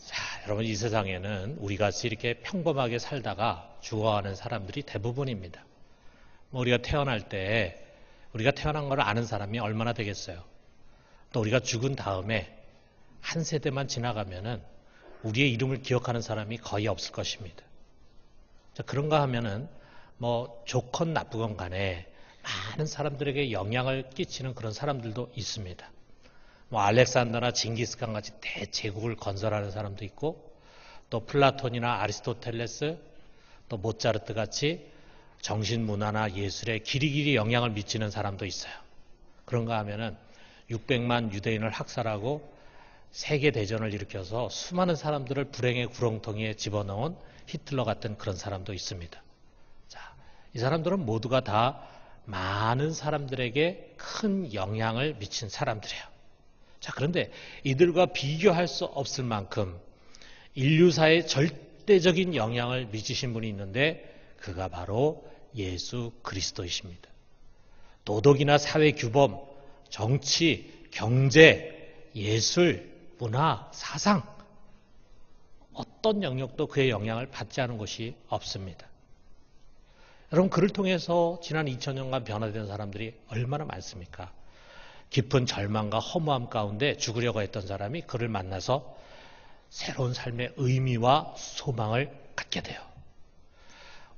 자, 여러분, 이 세상에는 우리같이 이렇게 평범하게 살다가 죽어가는 사람들이 대부분입니다. 우리가 태어날 때 우리가 태어난 걸 아는 사람이 얼마나 되겠어요? 또 우리가 죽은 다음에 한 세대만 지나가면은 우리의 이름을 기억하는 사람이 거의 없을 것입니다. 자, 그런가 하면은 좋건 나쁘건 간에 많은 사람들에게 영향을 끼치는 그런 사람들도 있습니다. 알렉산더나 징기스칸 같이 대제국을 건설하는 사람도 있고, 또 플라톤이나 아리스토텔레스, 또 모차르트 같이 정신문화나 예술에 길이길이 영향을 미치는 사람도 있어요. 그런가 하면은 600만 유대인을 학살하고 세계대전을 일으켜서 수많은 사람들을 불행의 구렁텅이에 집어넣은 히틀러 같은 그런 사람도 있습니다. 자, 이 사람들은 모두가 다 많은 사람들에게 큰 영향을 미친 사람들이에요. 자, 그런데 이들과 비교할 수 없을 만큼 인류사에 절대적인 영향을 미치신 분이 있는데 그가 바로 예수 그리스도이십니다. 도덕이나 사회규범, 정치, 경제, 예술, 문화, 사상, 어떤 영역도 그의 영향을 받지 않은 것이 없습니다. 여러분, 그를 통해서 지난 2000년간 변화된 사람들이 얼마나 많습니까? 깊은 절망과 허무함 가운데 죽으려고 했던 사람이 그를 만나서 새로운 삶의 의미와 소망을 갖게 돼요.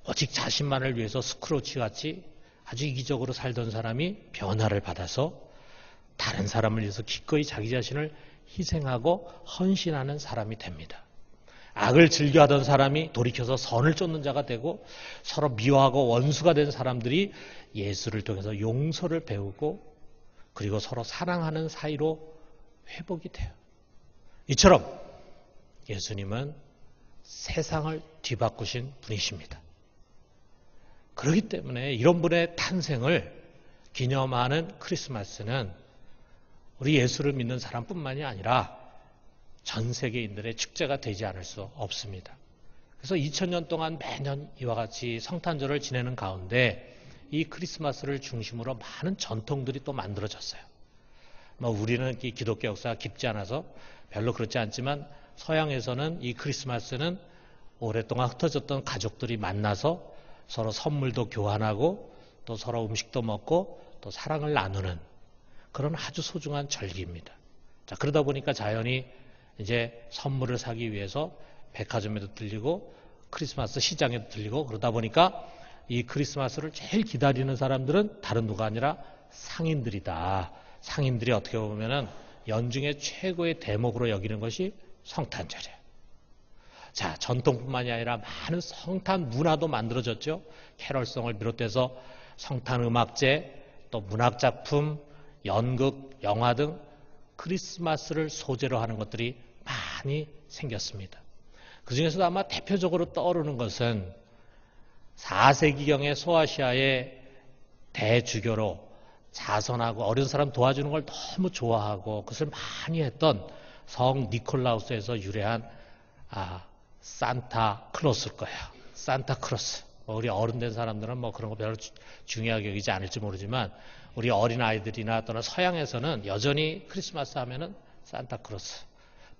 오직 자신만을 위해서 스크로치같이 아주 이기적으로 살던 사람이 변화를 받아서 다른 사람을 위해서 기꺼이 자기 자신을 희생하고 헌신하는 사람이 됩니다. 악을 즐겨하던 사람이 돌이켜서 선을 쫓는 자가 되고, 서로 미워하고 원수가 된 사람들이 예수를 통해서 용서를 배우고 그리고 서로 사랑하는 사이로 회복이 돼요. 이처럼 예수님은 세상을 뒤바꾸신 분이십니다. 그렇기 때문에 이런 분의 탄생을 기념하는 크리스마스는 우리 예수를 믿는 사람뿐만이 아니라 전 세계인들의 축제가 되지 않을 수 없습니다. 그래서 2000년 동안 매년 이와 같이 성탄절을 지내는 가운데 이 크리스마스를 중심으로 많은 전통들이 또 만들어졌어요. 우리는 이 기독교 역사가 깊지 않아서 별로 그렇지 않지만 서양에서는 이 크리스마스는 오랫동안 흩어졌던 가족들이 만나서 서로 선물도 교환하고 또 서로 음식도 먹고 또 사랑을 나누는 그런 아주 소중한 절기입니다. 자, 그러다 보니까 자연히 이제 선물을 사기 위해서 백화점에도 들리고 크리스마스 시장에도 들리고, 그러다 보니까 이 크리스마스를 제일 기다리는 사람들은 다른 누가 아니라 상인들이다. 상인들이 어떻게 보면은 연중의 최고의 대목으로 여기는 것이 성탄절이에요. 자, 전통뿐만이 아니라 많은 성탄 문화도 만들어졌죠. 캐럴송을 비롯해서 성탄 음악제, 또 문학작품, 연극, 영화 등 크리스마스를 소재로 하는 것들이 많이 생겼습니다. 그 중에서도 아마 대표적으로 떠오르는 것은 4세기경의 소아시아의 대주교로 자선하고 어려운 사람 도와주는 걸 너무 좋아하고 그것을 많이 했던 성 니콜라우스에서 유래한 산타클로스일 거예요. 산타크로스. 우리 어른 된 사람들은 그런 거 별로 중요하게 여기지 않을지 모르지만 우리 어린 아이들이나 또는 서양에서는 여전히 크리스마스 하면은 산타크로스.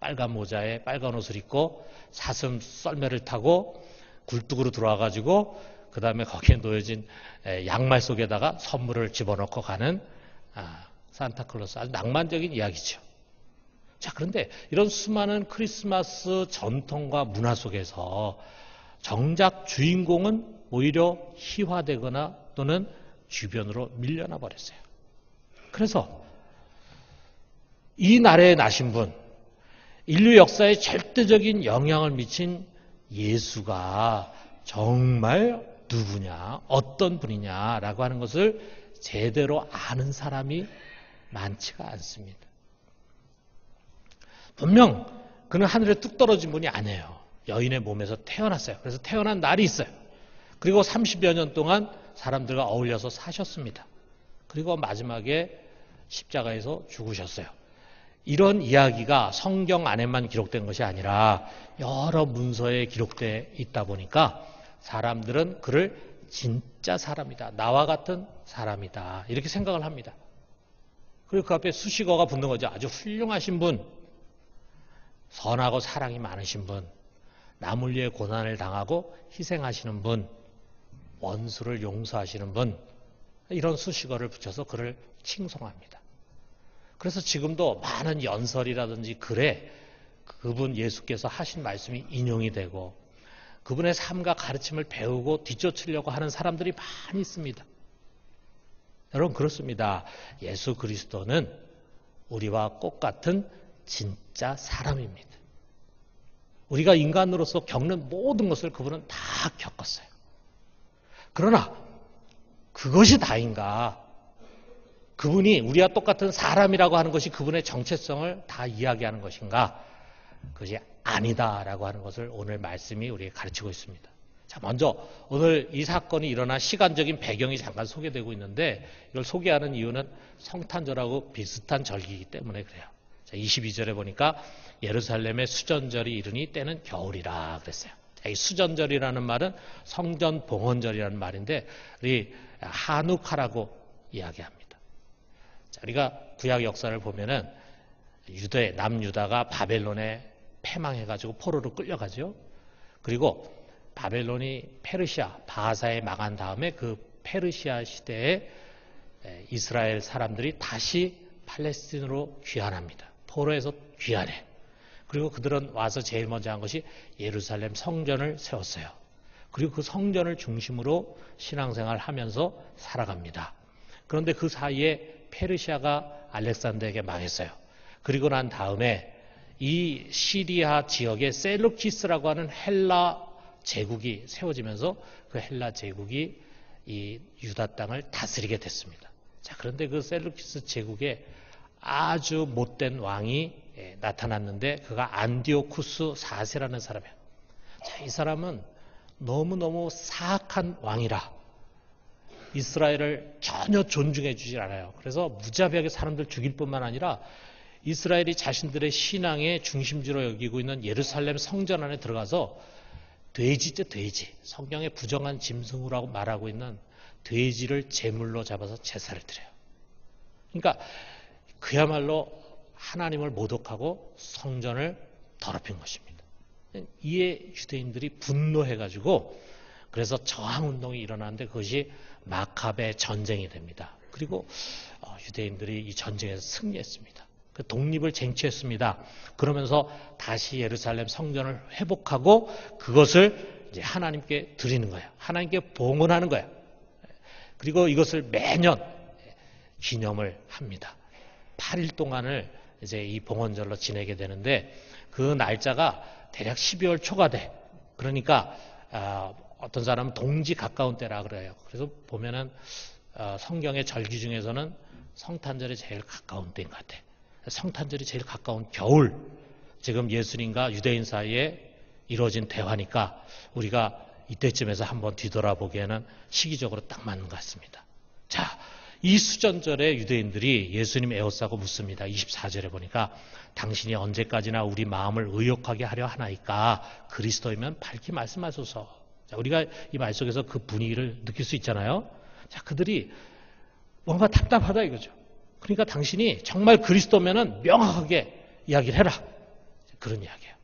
빨간 모자에 빨간 옷을 입고 사슴 썰매를 타고 굴뚝으로 들어와가지고 그 다음에 거기에 놓여진 양말 속에다가 선물을 집어넣고 가는 산타클로스. 아주 낭만적인 이야기죠. 자, 그런데 이런 수많은 크리스마스 전통과 문화 속에서 정작 주인공은 오히려 희화되거나 또는 주변으로 밀려나 버렸어요. 그래서 이 나라에 나신 분, 인류 역사에 절대적인 영향을 미친 예수가 정말 누구냐, 어떤 분이냐라고 하는 것을 제대로 아는 사람이 많지가 않습니다. 분명 그는 하늘에 뚝 떨어진 분이 아니에요. 여인의 몸에서 태어났어요. 그래서 태어난 날이 있어요. 그리고 30여 년 동안 사람들과 어울려서 사셨습니다. 그리고 마지막에 십자가에서 죽으셨어요. 이런 이야기가 성경 안에만 기록된 것이 아니라 여러 문서에 기록되어 있다 보니까 사람들은 그를 진짜 사람이다. 나와 같은 사람이다. 이렇게 생각을 합니다. 그리고 그 앞에 수식어가 붙는 거죠. 아주 훌륭하신 분, 선하고 사랑이 많으신 분, 남을 위해 고난을 당하고 희생하시는 분, 원수를 용서하시는 분, 이런 수식어를 붙여서 그를 칭송합니다. 그래서 지금도 많은 연설이라든지 글에 그분 예수께서 하신 말씀이 인용이 되고 그분의 삶과 가르침을 배우고 뒤쫓으려고 하는 사람들이 많이 있습니다. 여러분 그렇습니다. 예수 그리스도는 우리와 똑같은 진짜 사람입니다. 우리가 인간으로서 겪는 모든 것을 그분은 다 겪었어요. 그러나 그것이 다인가? 그분이 우리와 똑같은 사람이라고 하는 것이 그분의 정체성을 다 이야기하는 것인가? 그것이 아니다라고 하는 것을 오늘 말씀이 우리에게 가르치고 있습니다. 자, 먼저 오늘 이 사건이 일어난 시간적인 배경이 잠깐 소개되고 있는데 이걸 소개하는 이유는 성탄절하고 비슷한 절기이기 때문에 그래요. 자, 22절에 보니까 예루살렘의 수전절이 이르니 때는 겨울이라 그랬어요. 자, 이 수전절이라는 말은 성전 봉헌절이라는 말인데 우리 하누카라고 이야기합니다. 자, 우리가 구약 역사를 보면은 유대 남유다가 바벨론에 패망해가지고 포로로 끌려가죠. 그리고 바벨론이 페르시아 바하사에 망한 다음에 그 페르시아 시대에 이스라엘 사람들이 다시 팔레스틴으로 귀환합니다. 포로에서 귀환해. 그리고 그들은 와서 제일 먼저 한 것이 예루살렘 성전을 세웠어요. 그리고 그 성전을 중심으로 신앙생활을 하면서 살아갑니다. 그런데 그 사이에 페르시아가 알렉산더에게 망했어요. 그리고 난 다음에 이 시리아 지역에 셀루키스라고 하는 헬라 제국이 세워지면서 그 헬라 제국이 이 유다 땅을 다스리게 됐습니다. 자, 그런데 그 셀루키스 제국에 아주 못된 왕이 나타났는데 그가 안디오쿠스 4세라는 사람이에요. 자, 이 사람은 너무너무 사악한 왕이라 이스라엘을 전혀 존중해 주질 않아요. 그래서 무자비하게 사람들 죽일 뿐만 아니라 이스라엘이 자신들의 신앙의 중심지로 여기고 있는 예루살렘 성전 안에 들어가서 돼지죠, 돼지. 성경에 부정한 짐승이라고 말하고 있는 돼지를 제물로 잡아서 제사를 드려요. 그러니까 그야말로 하나님을 모독하고 성전을 더럽힌 것입니다. 이에 유대인들이 분노해가지고 그래서 저항운동이 일어나는데 그것이 마카베 전쟁이 됩니다. 그리고 유대인들이 이 전쟁에서 승리했습니다. 그 독립을 쟁취했습니다. 그러면서 다시 예루살렘 성전을 회복하고 그것을 이제 하나님께 드리는 거예요. 하나님께 봉헌하는 거예요. 그리고 이것을 매년 기념을 합니다. 8일 동안을 이제 이 봉헌절로 지내게 되는데 그 날짜가 대략 12월 초가 돼. 그러니까 어떤 사람은 동지 가까운 때라 그래요. 그래서 보면은 성경의 절기 중에서는 성탄절이 제일 가까운 때인 것 같아. 성탄절이 제일 가까운 겨울, 지금 예수님과 유대인 사이에 이루어진 대화니까 우리가 이때쯤에서 한번 뒤돌아보기에는 시기적으로 딱 맞는 것 같습니다. 자, 이 수전절에 유대인들이 예수님 에워싸고 묻습니다. 24절에 보니까 당신이 언제까지나 우리 마음을 의욕하게 하려 하나이까 그리스도이면 밝히 말씀하소서. 자, 우리가 이 말 속에서 그 분위기를 느낄 수 있잖아요. 자, 그들이 뭔가 답답하다 이거죠. 그러니까 당신이 정말 그리스도면은 명확하게 이야기를 해라. 그런 이야기예요.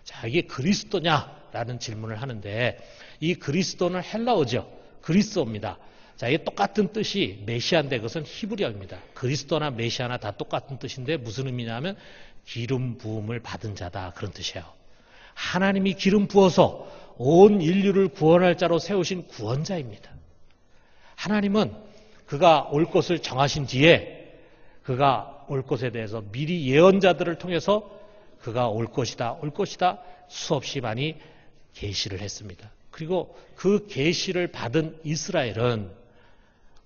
자, 이게 그리스도냐라는 질문을 하는데 이 그리스도는 헬라어죠. 그리스도입니다. 자, 이게 똑같은 뜻이 메시아인데 그것은 히브리어입니다. 그리스도나 메시아나 다 똑같은 뜻인데 무슨 의미냐면 기름 부음을 받은 자다 그런 뜻이에요. 하나님이 기름 부어서 온 인류를 구원할 자로 세우신 구원자입니다. 하나님은 그가 올 것을 정하신 뒤에 그가 올 것에 대해서 미리 예언자들을 통해서 그가 올 것이다 수없이 많이 계시를 했습니다. 그리고 그 계시를 받은 이스라엘은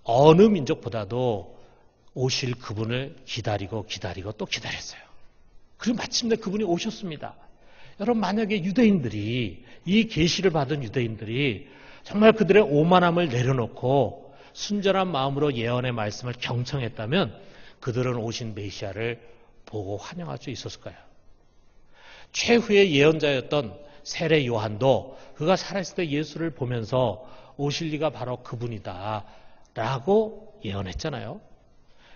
어느 민족보다도 오실 그분을 기다리고 또 기다렸어요. 그리고 마침내 그분이 오셨습니다. 여러분, 만약에 유대인들이 이 계시를 받은 유대인들이 정말 그들의 오만함을 내려놓고 순전한 마음으로 예언의 말씀을 경청했다면 그들은 오신 메시아를 보고 환영할 수 있었을 거예요. 최후의 예언자였던 세례 요한도 그가 살아있을 때 예수를 보면서 오실 리가 바로 그분이다 라고 예언했잖아요.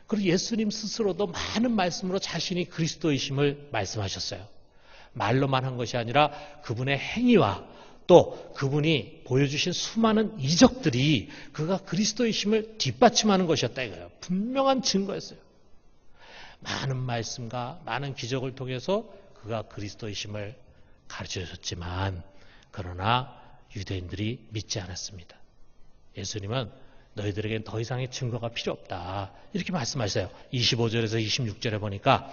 그리고 예수님 스스로도 많은 말씀으로 자신이 그리스도이심을 말씀하셨어요. 말로만 한 것이 아니라 그분의 행위와 또 그분이 보여주신 수많은 이적들이 그가 그리스도이심을 뒷받침하는 것이었다 이거예요. 분명한 증거였어요. 많은 말씀과 많은 기적을 통해서 그가 그리스도이심을 가르쳐줬지만 그러나 유대인들이 믿지 않았습니다. 예수님은 너희들에겐 더 이상의 증거가 필요 없다. 이렇게 말씀하세요. 25절에서 26절에 보니까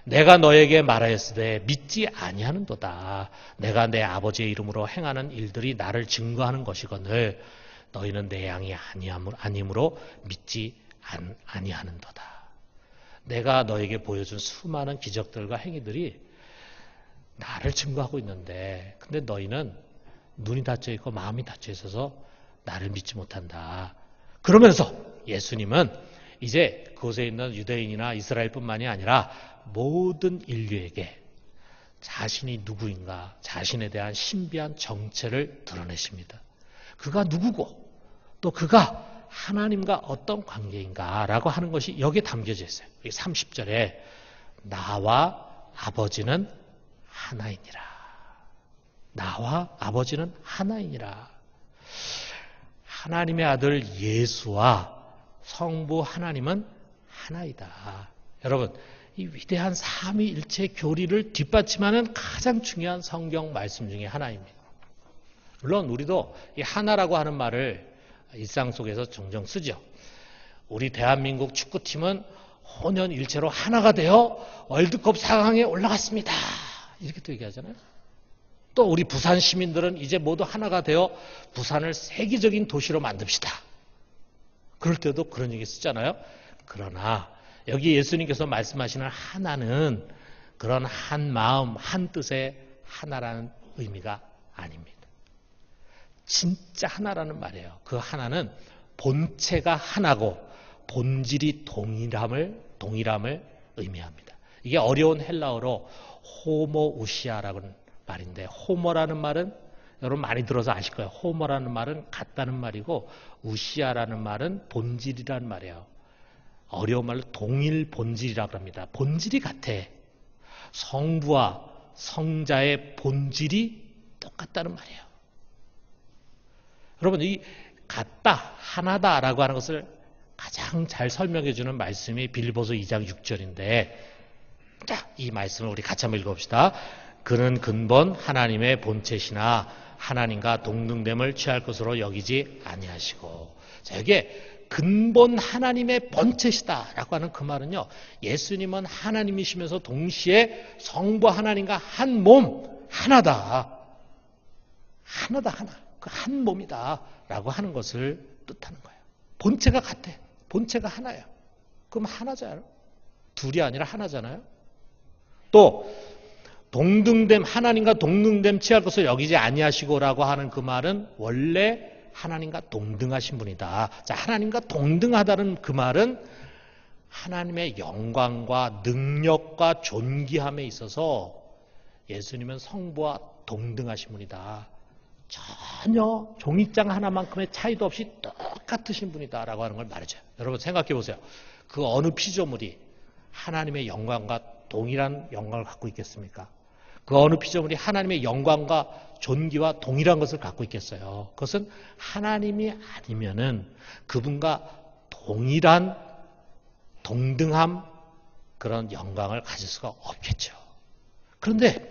내가 너에게 말하였으되 믿지 아니하는도다. 내가 내 아버지의 이름으로 행하는 일들이 나를 증거하는 것이거늘 너희는 내 양이 아니므로 믿지 아니하는도다. 내가 너에게 보여준 수많은 기적들과 행위들이 나를 증거하고 있는데 근데 너희는 눈이 닫혀 있고 마음이 닫혀 있어서 나를 믿지 못한다. 그러면서 예수님은 이제 그곳에 있는 유대인이나 이스라엘뿐만이 아니라 모든 인류에게 자신이 누구인가, 자신에 대한 신비한 정체를 드러내십니다. 그가 누구고 또 그가 하나님과 어떤 관계인가라고 하는 것이 여기에 담겨져 있어요. 30절에 나와 아버지는 하나이니라. 나와 아버지는 하나이니라. 하나님의 아들 예수와 성부 하나님은 하나이다. 여러분, 이 위대한 삼위일체 교리를 뒷받침하는 가장 중요한 성경 말씀 중에 하나입니다. 물론 우리도 이 하나라고 하는 말을 일상 속에서 종종 쓰죠. 우리 대한민국 축구팀은 혼연일체로 하나가 되어 월드컵 4강에 올라갔습니다. 이렇게 또 얘기하잖아요. 또 우리 부산 시민들은 이제 모두 하나가 되어 부산을 세계적인 도시로 만듭시다. 그럴 때도 그런 얘기 쓰잖아요. 그러나 여기 예수님께서 말씀하시는 하나는 그런 한 마음, 한 뜻의 하나라는 의미가 아닙니다. 진짜 하나라는 말이에요. 그 하나는 본체가 하나고 본질이 동일함을 의미합니다. 이게 어려운 헬라어로 호모우시아라는 말인데 호모라는 말은 여러분 많이 들어서 아실 거예요. 호모라는 말은 같다는 말이고 우시아라는 말은 본질이라는 말이에요. 어려운 말로 동일 본질이라고 합니다. 본질이 같아. 성부와 성자의 본질이 똑같다는 말이에요. 여러분 이 같다, 하나다라고 하는 것을 가장 잘 설명해 주는 말씀이 빌립보서 2장 6절인데 자, 이 말씀을 우리 같이 한번 읽어봅시다. 그는 근본 하나님의 본체시나 하나님과 동등됨을 취할 것으로 여기지 아니하시고 자, 여기에 근본 하나님의 본체시다라고 하는 그 말은요. 예수님은 하나님이시면서 동시에 성부 하나님과 한 몸, 하나다. 하나다, 하나. 그 한 몸이다. 라고 하는 것을 뜻하는 거예요. 본체가 같아. 본체가 하나예요. 그럼 하나잖아요. 둘이 아니라 하나잖아요. 또 동등됨, 하나님과 동등됨 취할 것을 여기지 아니하시고라고 하는 그 말은 원래 하나님과 동등하신 분이다. 자, 하나님과 동등하다는 그 말은 하나님의 영광과 능력과 존귀함에 있어서 예수님은 성부와 동등하신 분이다. 전혀 종이장 하나만큼의 차이도 없이 똑같으신 분이다라고 하는 걸 말해줘요. 여러분 생각해 보세요. 그 어느 피조물이 하나님의 영광과 동일한 영광을 갖고 있겠습니까? 그 어느 피조물이 하나님의 영광과 존귀와 동일한 것을 갖고 있겠어요. 그것은 하나님이 아니면은 그분과 동일한 동등함 그런 영광을 가질 수가 없겠죠. 그런데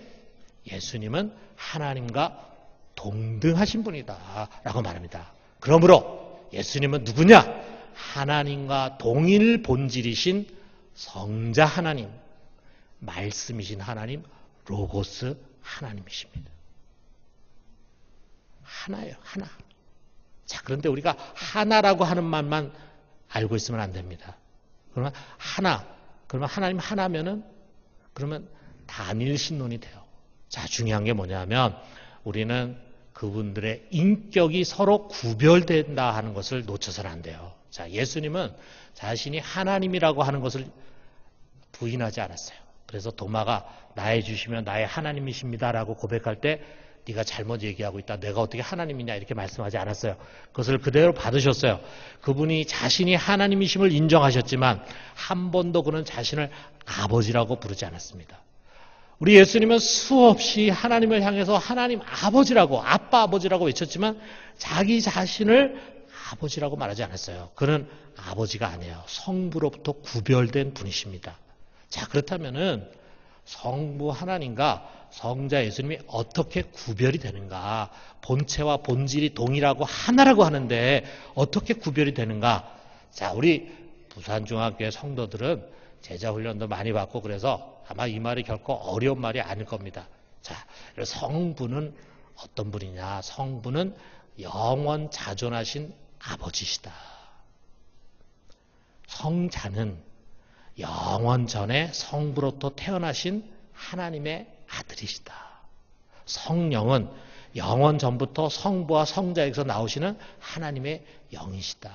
예수님은 하나님과 동등하신 분이다 라고 말합니다. 그러므로 예수님은 누구냐? 하나님과 동일 본질이신 성자 하나님, 말씀이신 하나님, 로고스 하나님이십니다. 하나예요, 하나. 자, 그런데 우리가 하나라고 하는 말만 알고 있으면 안 됩니다. 그러면 하나, 그러면 하나님 하나면은 그러면 단일 신론이 돼요. 자, 중요한 게 뭐냐면 우리는 그분들의 인격이 서로 구별된다 하는 것을 놓쳐서는 안 돼요. 자, 예수님은 자신이 하나님이라고 하는 것을 부인하지 않았어요. 그래서 도마가 나의 주시면 나의 하나님이십니다라고 고백할 때 네가 잘못 얘기하고 있다. 내가 어떻게 하나님이냐 이렇게 말씀하지 않았어요. 그것을 그대로 받으셨어요. 그분이 자신이 하나님이심을 인정하셨지만 한 번도 그는 자신을 아버지라고 부르지 않았습니다. 우리 예수님은 수없이 하나님을 향해서 하나님 아버지라고, 아빠 아버지라고 외쳤지만 자기 자신을 아버지라고 말하지 않았어요. 그는 아버지가 아니에요. 성부로부터 구별된 분이십니다. 자, 그렇다면은 성부 하나님과 성자 예수님이 어떻게 구별이 되는가? 본체와 본질이 동일하고 하나라고 하는데 어떻게 구별이 되는가? 자, 우리 부산중학교의 성도들은 제자훈련도 많이 받고 그래서 아마 이 말이 결코 어려운 말이 아닐 겁니다. 자, 성부는 어떤 분이냐? 성부는 영원 자존하신 아버지시다. 성자는 영원 전에 성부로부터 태어나신 하나님의 아들이시다. 성령은 영원 전부터 성부와 성자에게서 나오시는 하나님의 영이시다.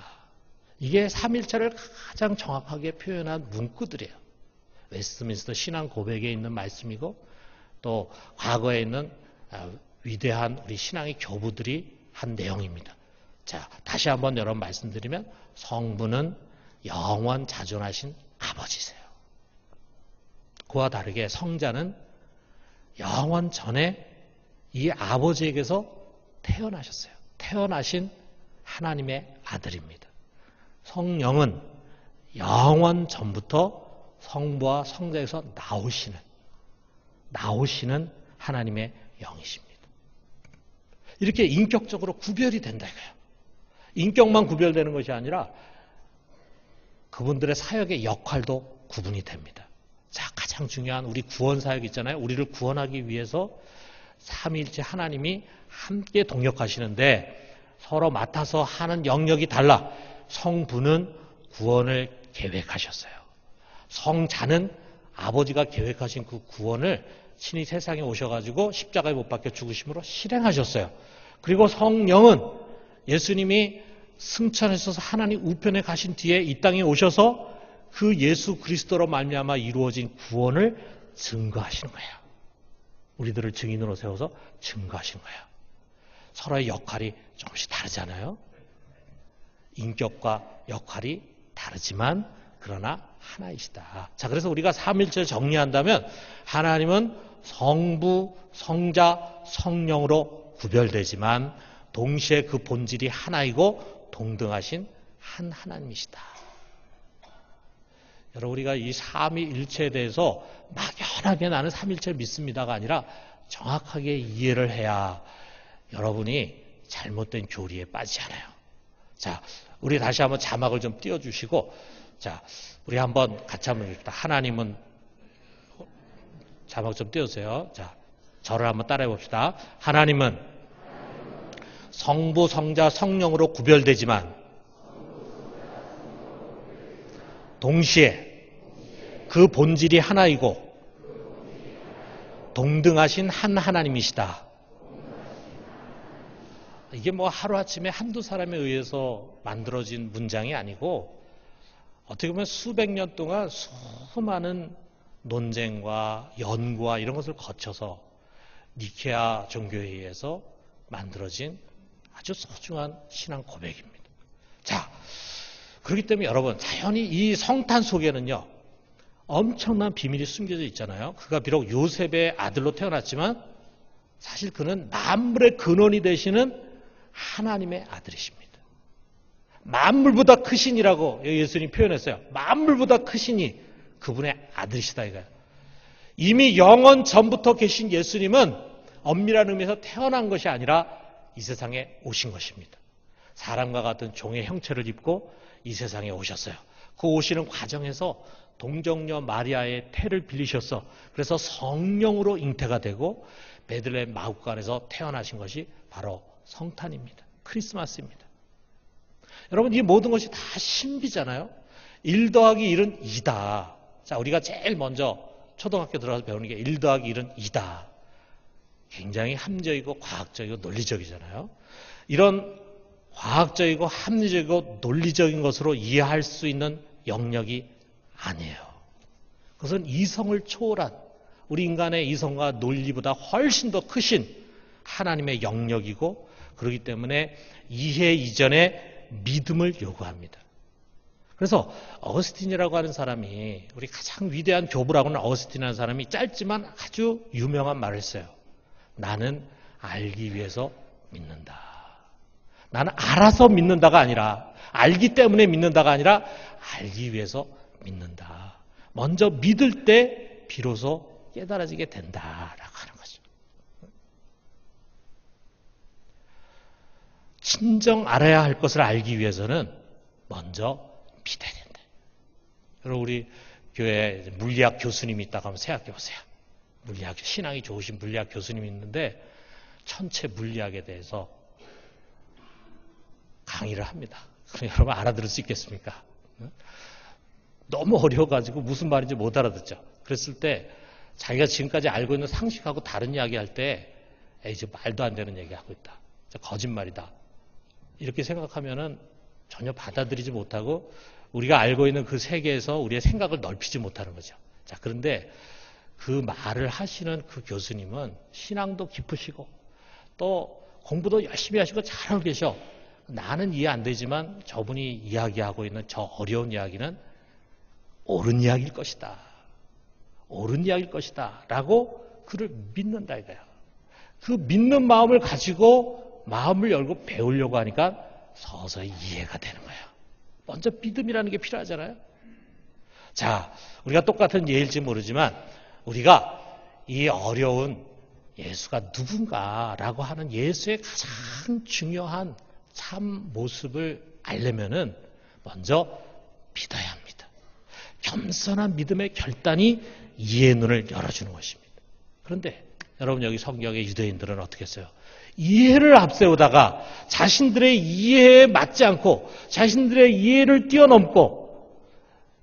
이게 삼일체를 가장 정확하게 표현한 문구들이에요. 웨스트민스터 신앙 고백에 있는 말씀이고 또 과거에 있는 위대한 우리 신앙의 교부들이 한 내용입니다. 자, 다시 한번 여러분 말씀드리면 성부는 영원 자존하신 아버지세요. 그와 다르게 성자는 영원 전에 이 아버지에게서 태어나셨어요. 태어나신 하나님의 아들입니다. 성령은 영원 전부터 성부와 성자에서 나오시는 하나님의 영이십니다. 이렇게 인격적으로 구별이 된다 이거예요. 인격만 구별되는 것이 아니라 그분들의 사역의 역할도 구분이 됩니다. 자, 가장 중요한 우리 구원 사역 있잖아요. 우리를 구원하기 위해서 삼위일체 하나님이 함께 동역하시는데 서로 맡아서 하는 영역이 달라. 성부는 구원을 계획하셨어요. 성자는 아버지가 계획하신 그 구원을 친히 세상에 오셔가지고 십자가에 못 박혀 죽으심으로 실행하셨어요. 그리고 성령은 예수님이 승천하셔서 하나님 우편에 가신 뒤에 이 땅에 오셔서 그 예수 그리스도로 말미암아 이루어진 구원을 증거하시는 거예요. 우리들을 증인으로 세워서 증거하시는 거예요. 서로의 역할이 조금씩 다르잖아요. 인격과 역할이 다르지만 그러나 하나이시다. 자, 그래서 우리가 삼일체를 정리한다면 하나님은 성부, 성자, 성령으로 구별되지만 동시에 그 본질이 하나이고 동등하신 한 하나님이시다. 여러분, 우리가 이 삼위일체에 대해서 막연하게 나는 삼일체를 믿습니다가 아니라 정확하게 이해를 해야 여러분이 잘못된 교리에 빠지지 않아요. 자, 우리 다시 한번 자막을 좀 띄워주시고, 자, 우리 한번 같이 한번 해봅시다. 하나님은, 자막 좀 띄워주세요. 자, 저를 한번 따라해 봅시다. 하나님은 성부, 성자, 성령으로 구별되지만 동시에 그 본질이 하나이고 동등하신 한 하나님이시다. 이게 뭐 하루아침에 한두 사람에 의해서 만들어진 문장이 아니고 어떻게 보면 수백 년 동안 수많은 논쟁과 연구와 이런 것을 거쳐서 니케아 종교회의에서 만들어진 아주 소중한 신앙 고백입니다. 자, 그렇기 때문에 여러분, 자연히 이 성탄 속에는요, 엄청난 비밀이 숨겨져 있잖아요. 그가 비록 요셉의 아들로 태어났지만 사실 그는 만물의 근원이 되시는 하나님의 아들이십니다. 만물보다 크신이라고 예수님이 표현했어요. 만물보다 크신이 그분의 아들이시다 이거예요. 이미 영원 전부터 계신 예수님은 엄밀한 의미에서 태어난 것이 아니라 이 세상에 오신 것입니다. 사람과 같은 종의 형체를 입고 이 세상에 오셨어요. 그 오시는 과정에서 동정녀 마리아의 태를 빌리셔서 그래서 성령으로 잉태가 되고 베들레헴 마구간에서 태어나신 것이 바로 성탄입니다. 크리스마스입니다. 여러분, 이 모든 것이 다 신비잖아요. 1 더하기 1은 2다. 자, 우리가 제일 먼저 초등학교 들어가서 배우는 게 1 더하기 1은 2다. 굉장히 합리적이고 과학적이고 논리적이잖아요. 이런 과학적이고 합리적이고 논리적인 것으로 이해할 수 있는 영역이 아니에요. 그것은 이성을 초월한 우리 인간의 이성과 논리보다 훨씬 더 크신 하나님의 영역이고 그렇기 때문에 이해 이전에 믿음을 요구합니다. 그래서 어거스틴이라고 하는 사람이, 우리 가장 위대한 교부라고 하는 어거스틴이라는 사람이 짧지만 아주 유명한 말을 했어요. 나는 알기 위해서 믿는다. 나는 알아서 믿는다가 아니라, 알기 때문에 믿는다가 아니라 알기 위해서 믿는다. 먼저 믿을 때 비로소 깨달아지게 된다라고 하는 거죠. 진정 알아야 할 것을 알기 위해서는 먼저 믿어야 된다. 여러분, 우리 교회에 물리학 교수님이 있다고 한번 생각해 보세요. 물리학, 신앙이 좋으신 물리학 교수님이 있는데 천체 물리학에 대해서 강의를 합니다. 그럼 여러분 알아들을 수 있겠습니까? 너무 어려워가지고 무슨 말인지 못 알아듣죠. 그랬을 때 자기가 지금까지 알고 있는 상식하고 다른 이야기 할 때 이제 말도 안 되는 얘기하고 있다. 거짓말이다. 이렇게 생각하면은 전혀 받아들이지 못하고 우리가 알고 있는 그 세계에서 우리의 생각을 넓히지 못하는 거죠. 자, 그런데 그 말을 하시는 그 교수님은 신앙도 깊으시고 또 공부도 열심히 하시고 잘하고 계셔. 나는 이해 안 되지만 저분이 이야기하고 있는 저 어려운 이야기는 옳은 이야기일 것이다. 옳은 이야기일 것이다. 라고 그를 믿는다 이거예요. 그 믿는 마음을 가지고 마음을 열고 배우려고 하니까 서서히 이해가 되는 거예요. 먼저 믿음이라는 게 필요하잖아요. 자, 우리가 똑같은 예일지 모르지만 우리가 이 어려운 예수가 누군가라고 하는 예수의 가장 중요한 참 모습을 알려면은 먼저 믿어야 합니다. 겸손한 믿음의 결단이 이해의 눈을 열어주는 것입니다. 그런데 여러분, 여기 성경의 유대인들은 어떻게 했어요? 이해를 앞세우다가 자신들의 이해에 맞지 않고 자신들의 이해를 뛰어넘고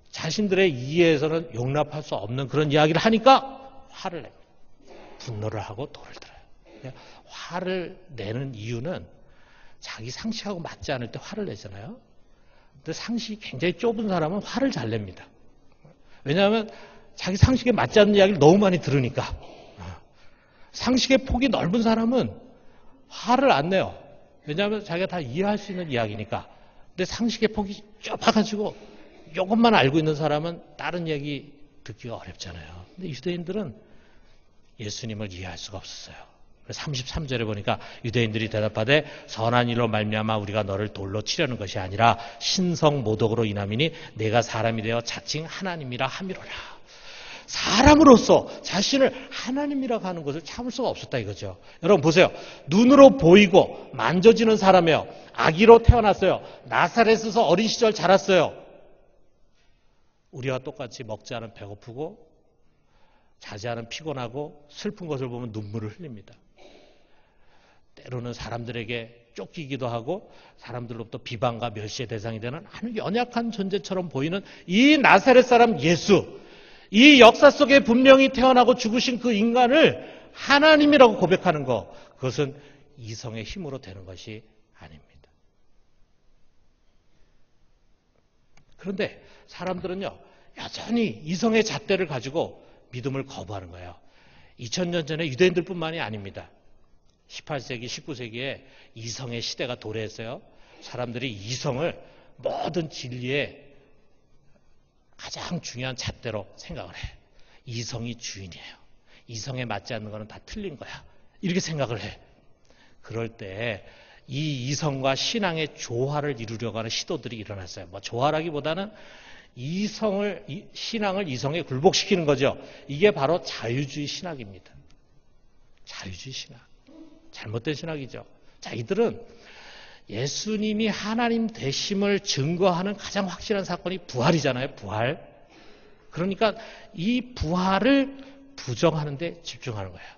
자신들의 이해에서는 용납할 수 없는 그런 이야기를 하니까 화를 냅니다. 분노를 하고 돌을 들어요. 화를 내는 이유는 자기 상식하고 맞지 않을 때 화를 내잖아요. 근데 상식이 굉장히 좁은 사람은 화를 잘 냅니다. 왜냐하면 자기 상식에 맞지 않는 이야기를 너무 많이 들으니까. 상식의 폭이 넓은 사람은 화를 안 내요. 왜냐하면 자기가 다 이해할 수 있는 이야기니까. 근데 상식의 폭이 좁아가지고 이것만 알고 있는 사람은 다른 얘기 듣기가 어렵잖아요. 근데 유대인들은 예수님을 이해할 수가 없었어요. 33절에 보니까 유대인들이 대답하되 선한 일로 말미암아 우리가 너를 돌로 치려는 것이 아니라 신성 모독으로 인함이니 내가 사람이 되어 자칭 하나님이라 함이로라. 사람으로서 자신을 하나님이라고 하는 것을 참을 수가 없었다 이거죠. 여러분 보세요. 눈으로 보이고 만져지는 사람이에요. 아기로 태어났어요. 나사렛에서 어린 시절 자랐어요. 우리와 똑같이 먹지 않으면 배고프고 자지 않으면 피곤하고 슬픈 것을 보면 눈물을 흘립니다. 때로는 사람들에게 쫓기기도 하고 사람들로부터 비방과 멸시의 대상이 되는 아주 연약한 존재처럼 보이는 이 나사렛 사람 예수, 이 역사 속에 분명히 태어나고 죽으신 그 인간을 하나님이라고 고백하는 것, 그것은 이성의 힘으로 되는 것이 아닙니다. 그런데 사람들은요, 여전히 이성의 잣대를 가지고 믿음을 거부하는 거예요. 2000년 전에 유대인들뿐만이 아닙니다. 18세기, 19세기에 이성의 시대가 도래했어요. 사람들이 이성을 모든 진리의 가장 중요한 잣대로 생각을 해. 이성이 주인이에요. 이성에 맞지 않는 거는 다 틀린 거야. 이렇게 생각을 해. 그럴 때 이 이성과 신앙의 조화를 이루려고 하는 시도들이 일어났어요. 뭐 조화라기보다는 신앙을 이성에 굴복시키는 거죠. 이게 바로 자유주의 신학입니다. 자유주의 신학. 잘못된 신학이죠. 자, 이들은 예수님이 하나님 되심을 증거하는 가장 확실한 사건이 부활이잖아요. 부활. 그러니까 이 부활을 부정하는 데 집중하는 거예요.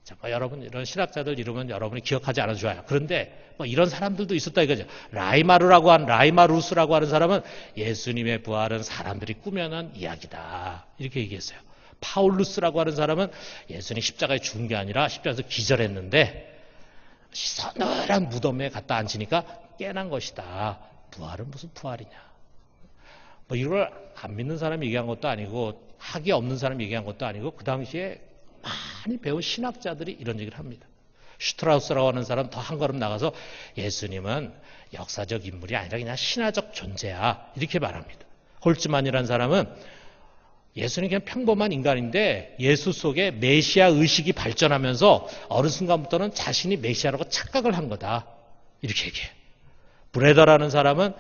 자, 뭐 여러분 이런 신학자들 이름은 여러분이 기억하지 않아도 좋아요. 그런데 뭐 이런 사람들도 있었다 이거죠. 라이마루스라고 하는 사람은 예수님의 부활은 사람들이 꾸며낸 이야기다. 이렇게 얘기했어요. 파울루스라고 하는 사람은 예수님 십자가에 죽은 게 아니라 십자가에서 기절했는데 서늘한 무덤에 갖다 앉히니까 깨난 것이다. 부활은 무슨 부활이냐. 뭐 이걸 안 믿는 사람이 얘기한 것도 아니고 학이 없는 사람이 얘기한 것도 아니고 그 당시에 많이 배운 신학자들이 이런 얘기를 합니다. 슈트라우스라고 하는 사람 더 한 걸음 나가서 예수님은 역사적 인물이 아니라 그냥 신화적 존재야, 이렇게 말합니다. 홀츠만이라는 사람은 예수는 그냥 평범한 인간인데 예수 속에 메시아 의식이 발전하면서 어느 순간부터는 자신이 메시아라고 착각을 한 거다, 이렇게 얘기해요. 브레더라는 사람은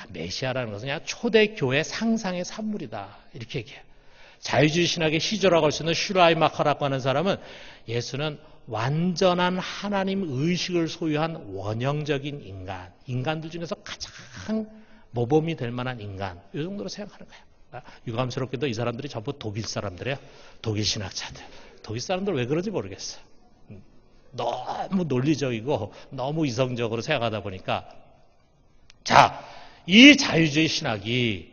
메시아라는 것은 그냥 초대교회 상상의 산물이다, 이렇게 얘기해요. 자유주의 신학의 시조라고 할 수 있는 슈라이마카라고 하는 사람은 예수는 완전한 하나님 의식을 소유한 원형적인 인간, 인간들 중에서 가장 모범이 될 만한 인간, 이 정도로 생각하는 거예요. 유감스럽게도 이 사람들이 전부 독일 사람들이에요. 독일 신학자들. 독일 사람들 왜 그런지 모르겠어요. 너무 논리적이고 너무 이성적으로 생각하다 보니까. 자, 이 자유주의 신학이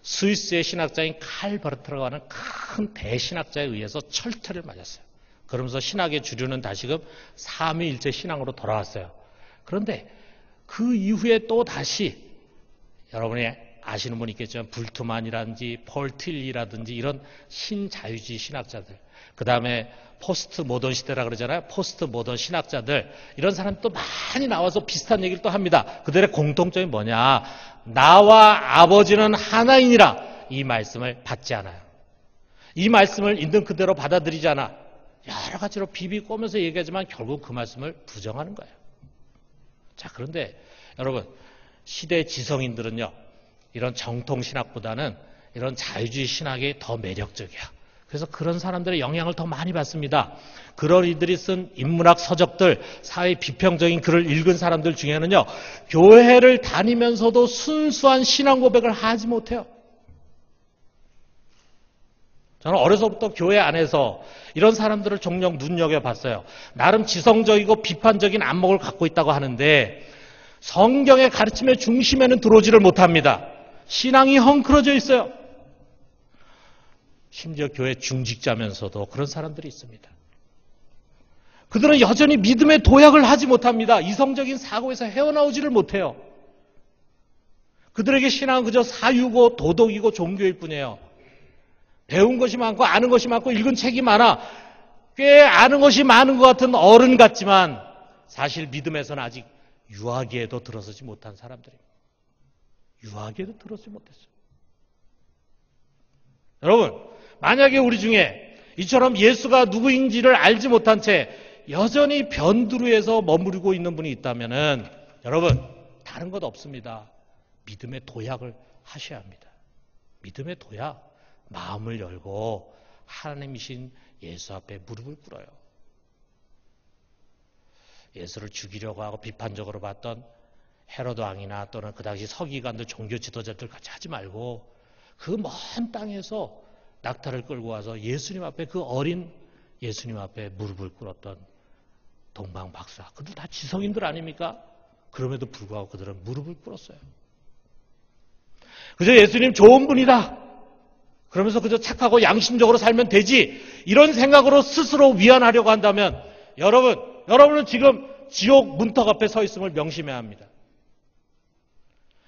스위스의 신학자인 칼 바르트라고 하는 큰 대신학자에 의해서 철퇴를 맞았어요. 그러면서 신학의 주류는 다시금 삼위일체 신앙으로 돌아왔어요. 그런데 그 이후에 또 다시 여러분이 아시는 분 있겠지만 불트만이라든지 폴 틸리라든지 이런 신자유주의 신학자들, 그 다음에 포스트 모던 시대라 그러잖아요. 포스트 모던 신학자들, 이런 사람도 많이 나와서 비슷한 얘기를 또 합니다. 그들의 공통점이 뭐냐? 나와 아버지는 하나이니라, 이 말씀을 받지 않아요. 이 말씀을 있는 그대로 받아들이지 않아. 여러 가지로 비비꼬면서 얘기하지만 결국 그 말씀을 부정하는 거예요. 자, 그런데 여러분, 시대 지성인들은요, 이런 정통신학보다는 이런 자유주의 신학이 더 매력적이야. 그래서 그런 사람들의 영향을 더 많이 받습니다. 그런 이들이 쓴 인문학 서적들, 사회 비평적인 글을 읽은 사람들 중에는요, 교회를 다니면서도 순수한 신앙 고백을 하지 못해요. 저는 어려서부터 교회 안에서 이런 사람들을 종종 눈여겨봤어요. 나름 지성적이고 비판적인 안목을 갖고 있다고 하는데 성경의 가르침의 중심에는 들어오지를 못합니다. 신앙이 헝클어져 있어요. 심지어 교회 중직자면서도 그런 사람들이 있습니다. 그들은 여전히 믿음의 도약을 하지 못합니다. 이성적인 사고에서 헤어나오지를 못해요. 그들에게 신앙은 그저 사유고 도덕이고 종교일 뿐이에요. 배운 것이 많고 아는 것이 많고 읽은 책이 많아 꽤 아는 것이 많은 것 같은 어른 같지만 사실 믿음에서는 아직 유아기에도 들어서지 못한 사람들입니다. 유아기에도 들어서지 못했어요. 여러분, 만약에 우리 중에 이처럼 예수가 누구인지를 알지 못한 채 여전히 변두리에서 머무르고 있는 분이 있다면은 여러분, 다른 것 없습니다. 믿음의 도약을 하셔야 합니다. 믿음의 도약, 마음을 열고 하나님이신 예수 앞에 무릎을 꿇어요. 예수를 죽이려고 하고 비판적으로 봤던 헤로드 왕이나 또는 그 당시 서기관들, 종교 지도자들 같이 하지 말고 그 먼 땅에서 낙타를 끌고 와서 예수님 앞에, 그 어린 예수님 앞에 무릎을 꿇었던 동방박사, 그들 다 지성인들 아닙니까? 그럼에도 불구하고 그들은 무릎을 꿇었어요. 그저 예수님 좋은 분이다, 그러면서 그저 착하고 양심적으로 살면 되지, 이런 생각으로 스스로 위안하려고 한다면 여러분은 지금 지옥 문턱 앞에 서 있음을 명심해야 합니다.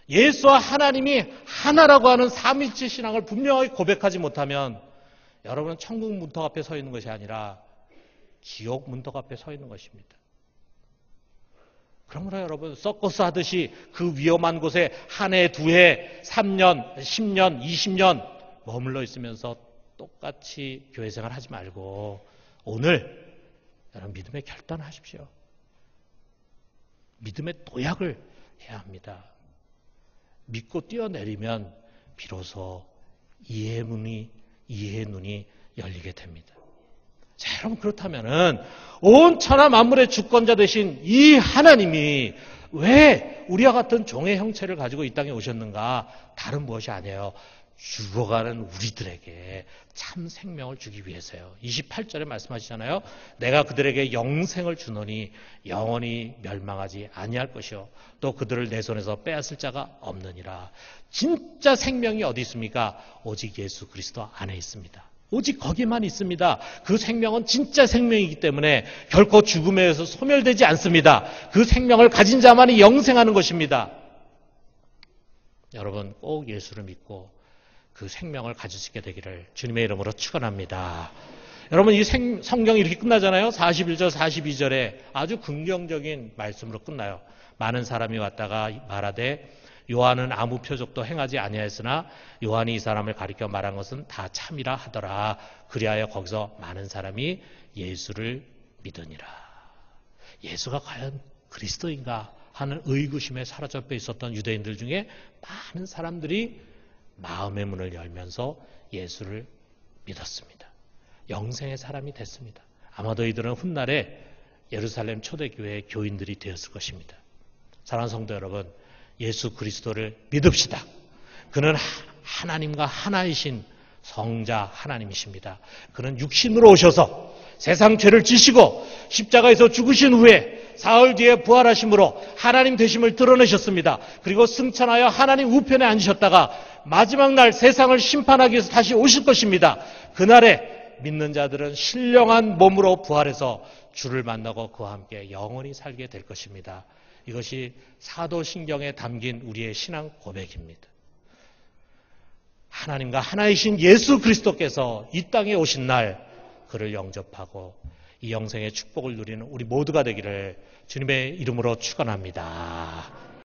예수와 하나님이 하나라고 하는 삼위일체 신앙을 분명하게 고백하지 못하면 여러분은 천국 문턱 앞에 서 있는 것이 아니라 지옥 문턱 앞에 서 있는 것입니다. 그러므로 여러분, 서커스 하듯이 그 위험한 곳에 한 해, 두 해, 3년, 10년, 20년 머물러 있으면서 똑같이 교회 생활 하지 말고 오늘 여러분 믿음의 결단하십시오. 믿음의 도약을 해야 합니다. 믿고 뛰어내리면 비로소 이해의 눈이 열리게 됩니다. 자, 여러분, 그렇다면은 온 천하 만물의 주권자 되신 이 하나님이 왜 우리와 같은 종의 형체를 가지고 이 땅에 오셨는가? 다른 무엇이 아니에요. 죽어가는 우리들에게 참 생명을 주기 위해서요. 28절에 말씀하시잖아요. 내가 그들에게 영생을 주노니 영원히 멸망하지 아니할 것이요 또 그들을 내 손에서 빼앗을 자가 없느니라. 진짜 생명이 어디 있습니까? 오직 예수 그리스도 안에 있습니다. 오직 거기만 있습니다. 그 생명은 진짜 생명이기 때문에 결코 죽음에 의해서 소멸되지 않습니다. 그 생명을 가진 자만이 영생하는 것입니다. 여러분, 꼭 예수를 믿고 그 생명을 가질 수 있게 되기를 주님의 이름으로 축원합니다. 여러분 이 성경이 이렇게 끝나잖아요. 41절 42절에 아주 긍정적인 말씀으로 끝나요. 많은 사람이 왔다가 말하되 요한은 아무 표적도 행하지 아니하였으나 요한이 이 사람을 가리켜 말한 것은 다 참이라 하더라. 그리하여 거기서 많은 사람이 예수를 믿으니라. 예수가 과연 그리스도인가 하는 의구심에 사로잡혀 있었던 유대인들 중에 많은 사람들이 마음의 문을 열면서 예수를 믿었습니다. 영생의 사람이 됐습니다. 아마도 이들은 훗날에 예루살렘 초대교회의 교인들이 되었을 것입니다. 사랑하는 성도 여러분, 예수 그리스도를 믿읍시다. 그는 하나님과 하나이신 성자 하나님이십니다. 그는 육신으로 오셔서 세상 죄를 지시고 십자가에서 죽으신 후에 사흘 뒤에 부활하심으로 하나님 되심을 드러내셨습니다. 그리고 승천하여 하나님 우편에 앉으셨다가 마지막 날 세상을 심판하기 위해서 다시 오실 것입니다. 그날에 믿는 자들은 신령한 몸으로 부활해서 주를 만나고 그와 함께 영원히 살게 될 것입니다. 이것이 사도신경에 담긴 우리의 신앙 고백입니다. 하나님과 하나이신 예수 그리스도께서 이 땅에 오신 날 그를 영접하고 이 영생의 축복을 누리는 우리 모두가 되기를 주님의 이름으로 축원합니다.